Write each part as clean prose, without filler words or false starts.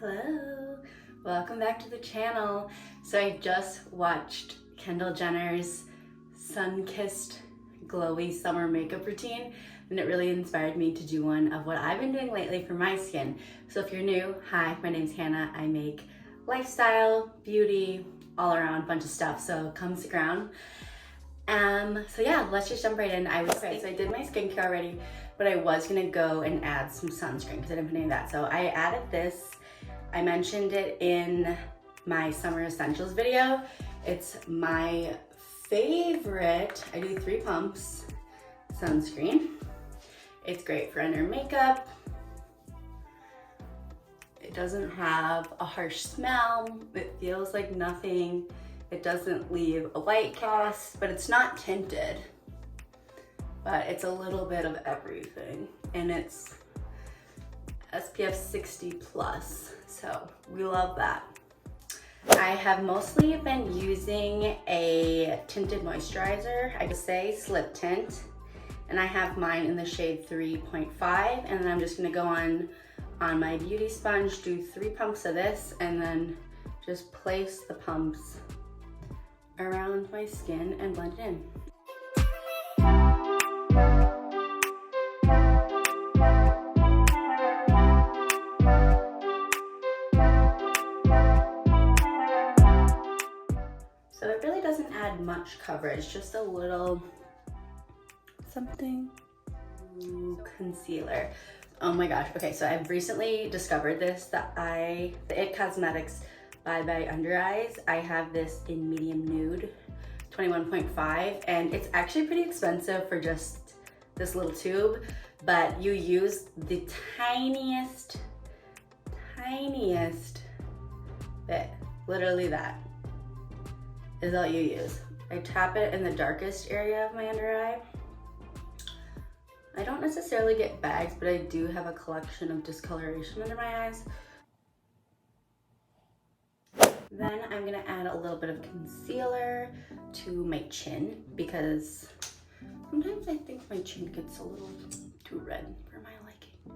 Hello, welcome back to the channel. So I just watched Kendall Jenner's sun-kissed glowy summer makeup routine, and it really inspired me to do one of what I've been doing lately for my skin. So if you're new, hi, my name's Hannah. I make lifestyle, beauty, all around bunch of stuff, so come stick around. So yeah, let's just jump right in. So I did my skincare already, but I was gonna go and add some sunscreen because I didn't put any of that. So I added this. I mentioned it in my summer essentials video. It's my favorite. I do 3 pumps sunscreen. It's great for under makeup. It doesn't have a harsh smell. It feels like nothing. It doesn't leave a white cast, but it's not tinted. But it's a little bit of everything, and it's SPF 60 plus, so we love that. I have mostly been using a tinted moisturizer, I could say slip tint, and I have mine in the shade 3.5, and then I'm just gonna go on my beauty sponge, do 3 pumps of this, and then just place the pumps around my skin and blend it in. So it really doesn't add much coverage, just a little something. Ooh, concealer. Oh my gosh, okay, so I've recently discovered this, the It Cosmetics Bye Under Eyes. I have this in medium nude, 21.5, and it's actually pretty expensive for just this little tube, but you use the tiniest bit, literally that is all you use. I tap it in the darkest area of my under eye. I don't necessarily get bags, but I do have a collection of discoloration under my eyes. Then I'm gonna add a little bit of concealer to my chin because sometimes I think my chin gets a little too red for my liking,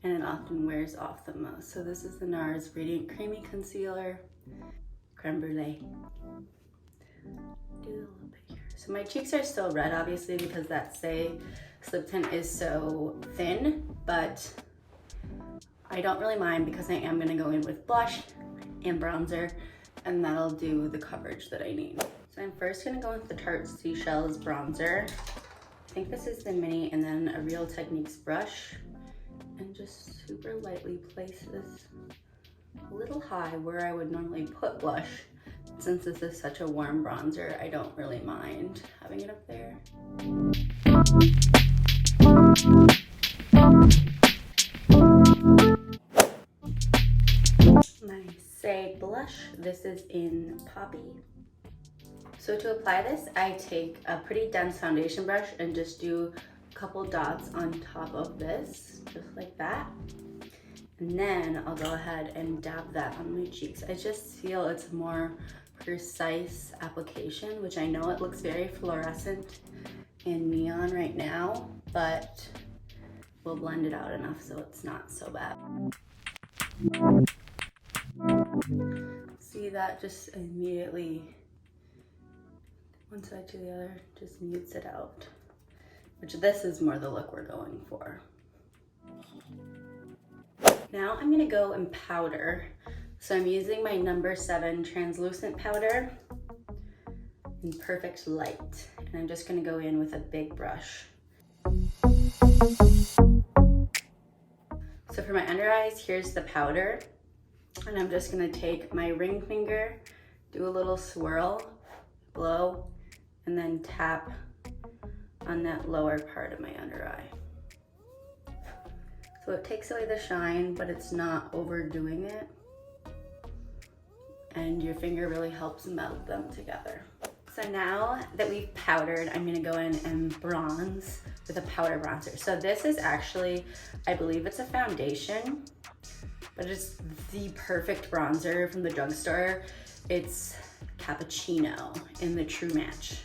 and it often wears off the most. So this is the NARS Radiant Creamy Concealer, Creme Brulee. Do a little bit here. So my cheeks are still red, obviously, because that slip tint is so thin, but I don't really mind because I am gonna go in with blush and bronzer, and that'll do the coverage that I need. So I'm first gonna go with the Tarte Seashells bronzer. I think this is the mini, and then a Real Techniques brush, and just super lightly place this a little high where I would normally put blush. Since this is such a warm bronzer, I don't really mind having it up there. My Say blush, this is in Poppy. So to apply this, I take a pretty dense foundation brush and just do a couple dots on top of this, just like that. And then I'll go ahead and dab that on my cheeks. I just feel it's a more precise application, which I know it looks very fluorescent and neon right now, but we'll blend it out enough so it's not so bad. See, that just immediately, one side to the other, just mutes it out, which this is more the look we're going for. Now I'm gonna go and powder. So I'm using my number 7 translucent powder in Perfect Light. And I'm just gonna go in with a big brush. So for my under eyes, here's the powder. And I'm just gonna take my ring finger, do a little swirl, blow, and then tap on that lower part of my under eye. So it takes away the shine, but it's not overdoing it. And your finger really helps meld them together. So now that we've powdered, I'm gonna go in and bronze with a powder bronzer. So this is actually, I believe it's a foundation, but it's the perfect bronzer from the drugstore. It's Cappuccino in the True Match.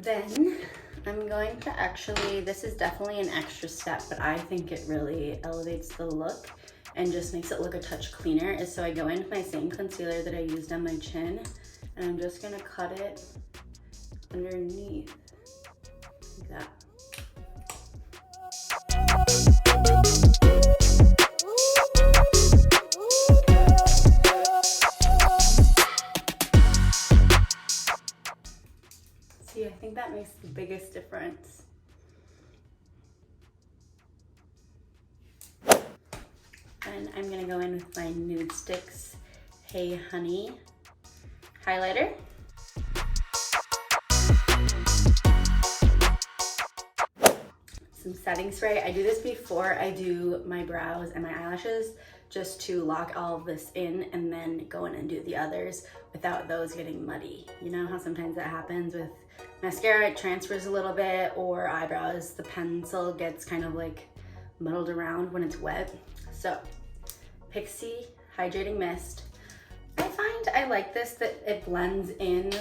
Then I'm going to actually, this is definitely an extra step, but I think it really elevates the look and just makes it look a touch cleaner, is so I go in with my same concealer that I used on my chin, and I'm just gonna cut it underneath, like that. See, I think that makes the biggest difference. And I'm gonna go in with my Nude Sticks Hey Honey highlighter. Some setting spray. I do this before I do my brows and my eyelashes, just to lock all of this in and then go in and do the others without those getting muddy. You know how sometimes that happens with mascara, it transfers a little bit, or eyebrows, the pencil gets kind of like muddled around when it's wet. So, Pixie Hydrating Mist. I find I like this, that it blends in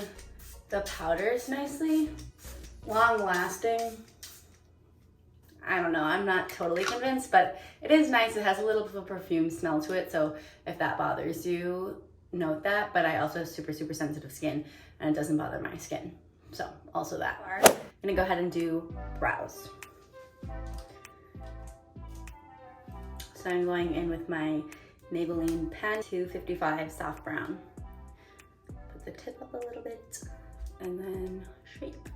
the powders nicely. Long lasting. I don't know, I'm not totally convinced, but it is nice. It has a little bit of a perfume smell to it, so if that bothers you, note that. But I also have super sensitive skin, and it doesn't bother my skin. So, also that. I'm gonna go ahead and do brows. So I'm going in with my Maybelline Pen 255 Soft Brown. Put the tip up a little bit, and then shape.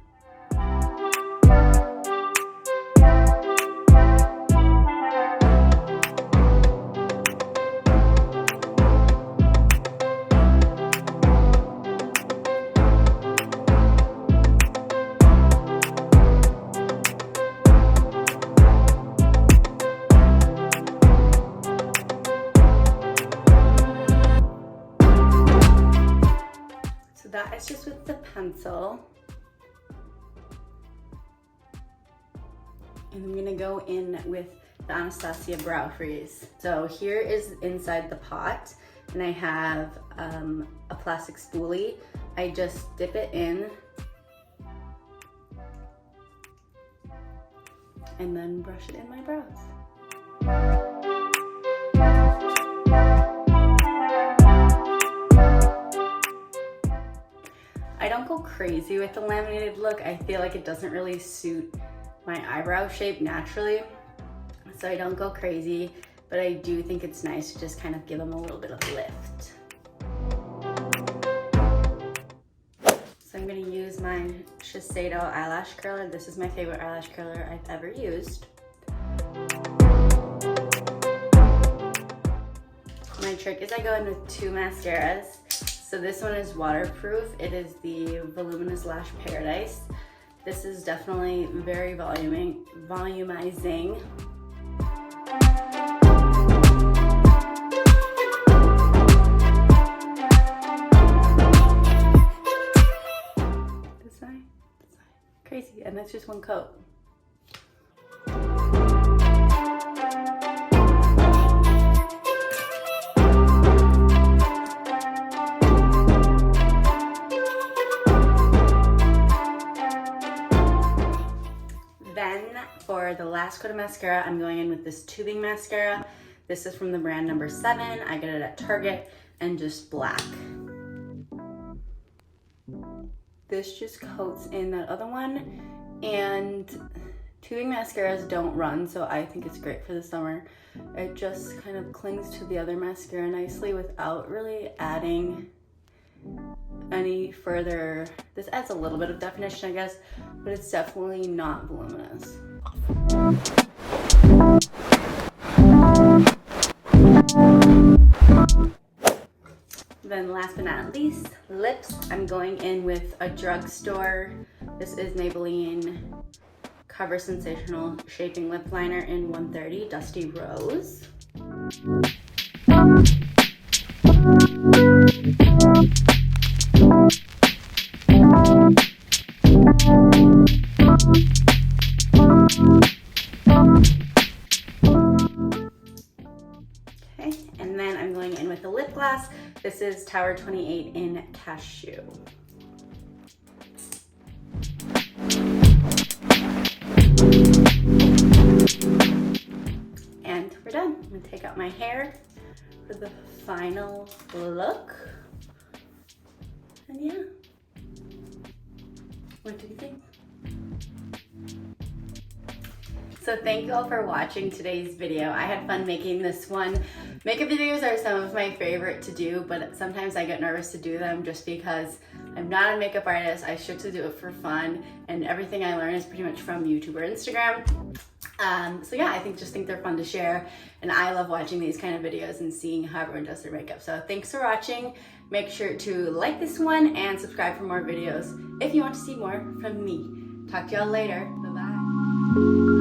That is just with the pencil. And I'm gonna go in with the Anastasia Brow Freeze. So here is inside the pot, and I have a plastic spoolie. I just dip it in and then brush it in my brows. I don't go crazy with the laminated look. I feel like it doesn't really suit my eyebrow shape naturally, so I don't go crazy, but I do think it's nice to just kind of give them a little bit of lift. So I'm gonna use my Shiseido eyelash curler. This is my favorite eyelash curler I've ever used. My trick is I go in with two mascaras. So this one is waterproof. It is the Voluminous Lash Paradise. This is definitely very volumizing. This side. Crazy, and that's just one coat. For the last coat of mascara, I'm going in with this tubing mascara. This is from the brand number 7. I get it at Target, and just black. This just coats in that other one, and tubing mascaras don't run, so I think it's great for the summer. It just kind of clings to the other mascara nicely without really adding any further. This adds a little bit of definition, I guess, but it's definitely not voluminous. Then last but not least, lips. I'm going in with a drugstore. This is Maybelline Cover Sensational Shaping Lip Liner in 130 Dusty Rose. Okay, and then I'm going in with a lip gloss. This is Tower 28 in Cashew. the final look. And yeah, what do you think? So thank you all for watching today's video. I had fun making this one. Makeup videos are some of my favorite to do, but sometimes I get nervous to do them just because I'm not a makeup artist. I strictly do it for fun, and everything I learn is pretty much from YouTube or Instagram. So yeah, I think they're fun to share, and I love watching these kind of videos and seeing how everyone does their makeup. So thanks for watching. Make sure to like this one and subscribe for more videos if you want to see more from me. Talk to y'all later. Bye-bye.